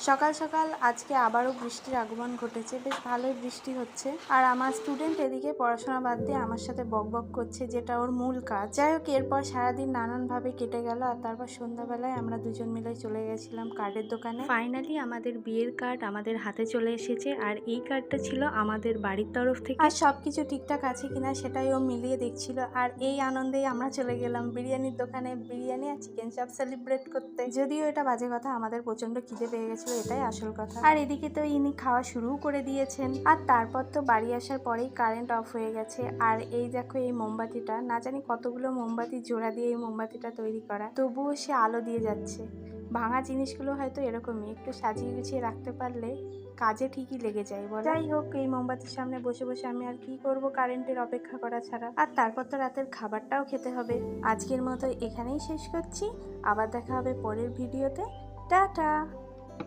সকাল সকাল আজকে আবারও বৃষ্টির আগমন ঘটেছে, বেশ ভালোই বৃষ্টি হচ্ছে। আর আমার স্টুডেন্ট এদিকে পড়াশোনা বাদ দিয়ে আমার সাথে বকবক করছে, যেটা ওর মূল কাজ। যাই হোক, এরপর সারাদিন নানানভাবে কেটে গেল। আর তারপর সন্ধ্যাবেলায় আমরা দুজন মিলে চলে গেছিলাম কার্ডের দোকানে। ফাইনালি আমাদের বিয়ের কার্ড আমাদের হাতে চলে এসেছে, আর এই কার্ডটা ছিল আমাদের বাড়ির তরফ থেকে। আর সবকিছু ঠিকঠাক আছে কিনা সেটাই ও মিলিয়ে দেখছিল। আর এই আনন্দেই আমরা চলে গেলাম বিরিয়ানির দোকানে বিরিয়ানি আর চিকেন চাপ সেলিব্রেট করতে। যদিও এটা বাজে কথা, আমাদের প্রচন্ড খিদে পেয়ে গেছিল, এটাই আসল কথা। আর এদিকে তো ইনি খাওয়া শুরু করে দিয়েছেন। আর তারপর তো বাড়ি আসার পরেই কারেন্ট অফ হয়ে গেছে। আর এই দেখো, এই মোমবাতিটা না জানি কতগুলো মোমবাতি জোড়া দিয়ে এই মোমবাতিটা তৈরি করা, তবুও সে আলো দিয়ে যাচ্ছে। ভাঙা জিনিসগুলো হয়তো এরকমই, একটু সাজিয়ে গুছিয়ে রাখতে পারলে কাজে ঠিকই লেগে যায় বলো। যাই হোক, এই মোমবাতির সামনে বসে বসে আমি আর কি করব কারেন্টের অপেক্ষা করা ছাড়া। আর তারপর তো রাতের খাবারটাও খেতে হবে। আজকের মতো এখানেই শেষ করছি, আবার দেখা হবে পরের ভিডিওতে। টাটা।